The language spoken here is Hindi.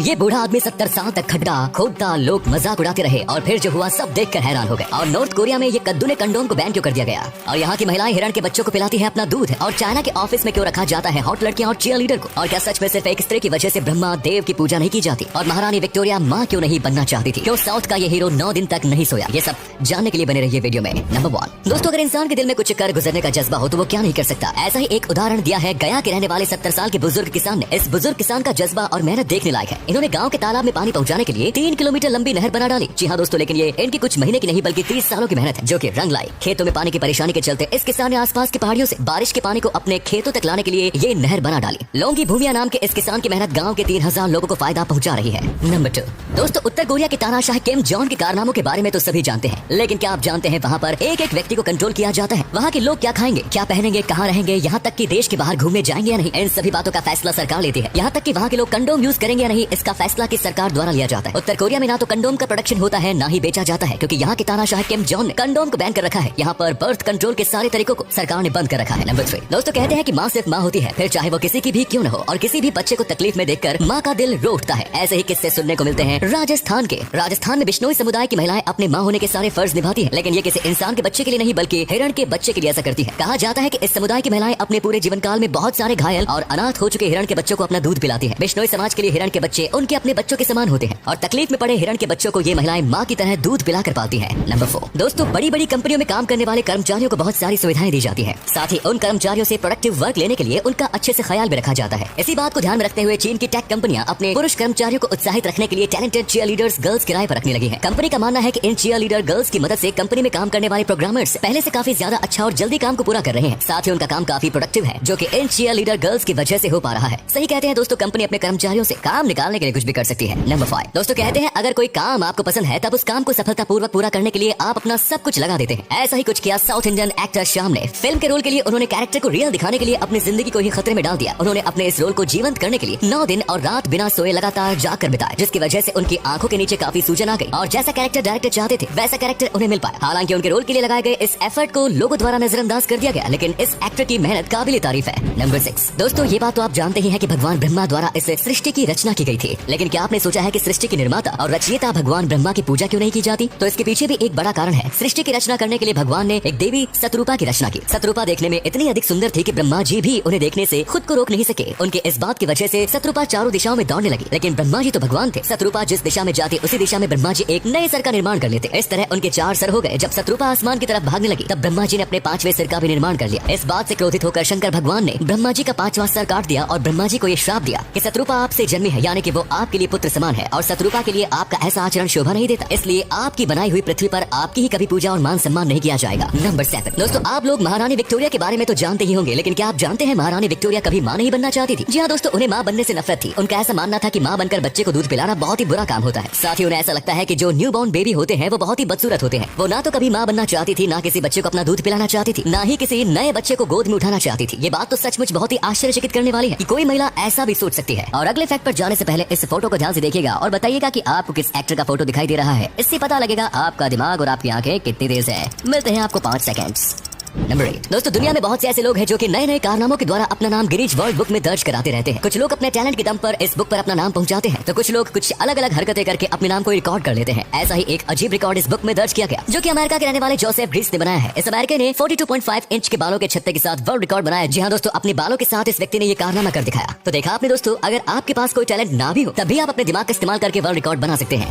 ये बूढ़ा आदमी 70 साल तक खड्डा खोदता, लोग मजाक उड़ाते रहे और फिर जो हुआ सब देखकर हैरान हो गए। और नॉर्थ कोरिया में ये कद्दू ने कंडोम को बैन क्यों कर दिया गया, और यहाँ की महिलाएं हिरण के बच्चों को पिलाती है अपना दूध, और चाइना के ऑफिस में क्यों रखा जाता है हॉट लड़कियां और चीयर लीडर को, और क्या सच में सिर्फ एक स्त्री की वजह से ब्रह्मा देव की पूजा नहीं की जाती, और महारानी विक्टोरिया माँ क्यों नहीं बनना चाहती थी, क्यों साउथ का ये हीरो 9 दिन तक नहीं सोया। ये सब जानने के लिए बने रहिए वीडियो में। नंबर 1 दोस्तों, अगर इंसान के दिल में कुछ कर गुजरने का जज्बा हो तो वो क्या नहीं कर सकता। ऐसा ही एक उदाहरण दिया है गया के रहने वाले 70 साल के बुजुर्ग किसान ने। इस बुजुर्ग किसान का जज्बा और मेहनत देखने लायक है। इन्होंने गाँव के तालाब में पानी पहुंचाने के लिए 3 किलोमीटर लंबी नहर बना डाली। जी हाँ दोस्तों, लेकिन ये इनकी कुछ महीने की नहीं बल्कि 30 सालों की मेहनत है जो कि रंग लाई। खेतों में पानी की परेशानी के चलते इस किसान ने आसपास की पहाड़ियों से बारिश के पानी को अपने खेतों तक लाने के लिए ये नहर बना डाली। लोंगी भूमिया नाम के इस किसान की मेहनत गाँव के 3000 लोगों को फायदा पहुँचा रही है। नंबर 2 दोस्तों, उत्तर कोरिया के तानाशाह किम जोंग के कारनामों के बारे में तो सभी जानते हैं, लेकिन क्या आप जानते हैं वहाँ पर एक एक व्यक्ति को कंट्रोल किया जाता है। वहाँ के लोग क्या खाएंगे, क्या पहनेंगे, कहाँ रहेंगे, यहाँ तक कि देश के बाहर घूमने जाएंगे या नहीं, इन सभी बातों का फैसला सरकार लेती है। यहाँ तक कि वहाँ के लोग कंडोम यूज करेंगे या नहीं, इसका फैसला की सरकार द्वारा लिया जाता है। उत्तर कोरिया में ना तो कंडोम का प्रोडक्शन होता है, ना ही बेचा जाता है, क्योंकि यहाँ के तानाशाह किम जोंग ने कंडोम को बैन कर रखा है। यहाँ पर बर्थ कंट्रोल के सारे तरीकों को सरकार ने बंद कर रखा है। नंबर 3 दोस्तों, कहते हैं कि माँ सिर्फ माँ होती है, फिर चाहे वो किसी की भी क्यों न हो, और किसी भी बच्चे को तकलीफ में देखकर माँ का दिल रो उठता है। ऐसे ही किस्से सुनने को मिलते हैं राजस्थान के। राजस्थान में बिश्नोई समुदाय की महिलाएं अपने माँ होने के सारे फर्ज निभाती है, लेकिन ये किसी इंसान के बच्चे के लिए नहीं बल्कि हिरण के बच्चे के लिए ऐसा करती है। कहा जाता है कि इस समुदाय की महिलाएं अपने पूरे जीवन काल में बहुत सारे घायल और अनाथ हो चुके हिरण के बच्चों को अपना दूध पिलाती है। बिश्नोई समाज के लिए हिरण के बच्चे उनके अपने बच्चों के समान होते हैं, और तकलीफ में पड़े हिरण के बच्चों को ये महिलाएं माँ की तरह दूध पिला कर पालती है। नंबर 4 दोस्तों, बड़ी बड़ी कंपनियों में काम करने वाले कर्मचारियों को बहुत सारी सुविधाएं दी जाती है। साथ ही उन कर्मचारियों से प्रोडक्टिव वर्क लेने के लिए उनका अच्छे से ख्याल भी रखा जाता है। इसी बात को ध्यान में रखते हुए चीन की टेक कंपनियां अपने पुरुष कर्मचारियों को उत्साहित रखने के लिए टैलेंटेड चीयर लीडर्स गर्ल्स किराए पर रखने लगी है। कंपनी का मानना है कि इन चीयर लीडर गर्ल्स की मदद से कंपनी में काम करने वाले प्रोग्रामर्स पहले से काफी ज्यादा अच्छा और जल्दी काम को पूरा कर रहे हैं। साथ ही उनका काम काफी प्रोडक्टिव है, जो कि इन चीयर लीडर गर्ल्स की वजह से हो पा रहा है। सही कहते हैं दोस्तों, कंपनी अपने कर्मचारियों से काम निकालने के लिए कुछ भी कर सकती है। नंबर 5 दोस्तों, कहते हैं अगर कोई काम आपको पसंद है तब उस काम को सफलतापूर्वक पूरा करने के लिए आप अपना सब कुछ लगा देते हैं। ऐसा ही कुछ किया साउथ इंडियन एक्टर श्याम ने। फिल्म के रोल के लिए उन्होंने कैरेक्टर को रियल दिखाने के लिए अपनी जिंदगी को ही खतरे में डाल दिया। उन्होंने अपने इस रोल को जीवंत करने के लिए 9 दिन और रात बिना सोए लगातार जाकर बिताए, जिसकी वजह से उनकी आंखों के नीचे काफी सूजन आ गई, और जैसा कैरेक्टर डायरेक्टर चाहते थे वैसा कैरेक्टर उन्हें मिल पाया। हालांकि उनके रोल के लिए लगाए गए इस एफर्ट को लोगों द्वारा नजरअंदाज कर दिया गया, लेकिन इस एक्टर की मेहनत काबिल तारीफ है। नंबर 6 दोस्तों, ये बात तो आप जानते ही हैं कि भगवान ब्रह्मा द्वारा इस सृष्टि की रचना की गई थी, लेकिन क्या आपने सोचा है कि सृष्टि के निर्माता और रचयिता भगवान ब्रह्मा की पूजा क्यों नहीं की जाती? तो इसके पीछे भी एक बड़ा कारण है। सृष्टि की रचना करने के लिए भगवान ने एक देवी शतरूपा की रचना की। शतरूपा देखने में इतनी अधिक सुंदर थी कि ब्रह्मा जी भी उन्हें देखने से खुद को रोक नहीं सके। उनके इस बात की वजह से शतरूपा चारों दिशाओं में दौड़ने लगी, लेकिन ब्रह्मा जी तो भगवान थे। शतरूपा जिस दिशा में जाती उसी दिशा में ब्रह्मा जी एक नए सर का निर्माण कर लेते। इस तरह उनके 4 सर हो गए। जब शतरूपा आसमान की तरफ भागने लगी तब ब्रह्मा जी ने अपने 5वें सिर का भी निर्माण कर लिया। इस बात से क्रोधित होकर शंकर भगवान ने ब्रह्मा जी का 5वां सर काट दिया और ब्रह्मा जी को ये श्राप दिया कि शतरूपा आपसे जन्मी है, यानी कि वो आपके लिए पुत्र समान है, और शतरूपा के लिए आपका ऐसा आचरण शोभा नहीं देता, इसलिए आपकी बनाई हुई पृथ्वी पर आपकी ही कभी पूजा और मान सम्मान नहीं किया जाएगा। नंबर 7 दोस्तों, आप लोग महारानी विक्टोरिया के बारे में तो जानते ही होंगे, लेकिन क्या आप जानते हैं महारानी विक्टोरिया कभी माँ नहीं बनना चाहती थी? जी हाँ दोस्तों, उन्हें माँ बनने से नफरत थी। उनका ऐसा मानना था कि माँ बनकर बच्चे को दूध पिलाना बहुत ही बुरा काम होता है। साथ ही उन्हें ऐसा लगता है कि जो न्यू बॉर्न बेबी होते हैं वो बहुत ही बदसूरत होते हैं। वो ना तो कभी माँ बनना चाहती थी, ना किसी बच्चे को अपना दूध पिलाना चाहती थी, ना ही किसी नए बच्चे को गोद में उठाना चाहती थी। ये बात तो सचमुच बहुत ही आश्चर्यचकित करने वाली है कि कोई महिला ऐसा भी सोच सकती है। और अगले फैक्ट पर जाने से पहले इस फोटो को ध्यान से देखिएगा और बताइएगा कि आपको किस एक्टर का फोटो दिखाई दे रहा है। इससे पता लगेगा आपका दिमाग और आपकी आंखें कितनी तेज है। मिलते हैं आपको 5 सेकंड्स। नंबर 8 दोस्तों, दुनिया में बहुत से ऐसे लोग हैं जो कि नए नए कारनामों के द्वारा अपना नाम गिनीज वर्ल्ड बुक में दर्ज कराते रहते हैं। कुछ लोग अपने टैलेंट के दम पर इस बुक पर अपना नाम पहुंचाते हैं, तो कुछ लोग कुछ अलग अलग हरकतें करके अपने नाम को रिकॉर्ड कर लेते हैं। ऐसा ही एक अजीब रिकॉर्ड इस बुक में दर्ज किया गया, जो कि अमेरिका के रहने वाले जोसेफ ग्रीस ने बनाया है। इस अमेरिका ने 42.5 इंच के बालों के छत्ते के साथ वर्ल्ड रिकॉर्ड बनाया। जी हाँ दोस्तों, अपने बालों के साथ इस व्यक्ति ने ये कारनामा कर दिखाया। तो देखा आपने दोस्तों, अगर आपके पास कोई टैलेंट ना भी हो तब भी आप अपने दिमाग का इस्तेमाल करके वर्ल्ड रिकॉर्ड बना सकते हैं।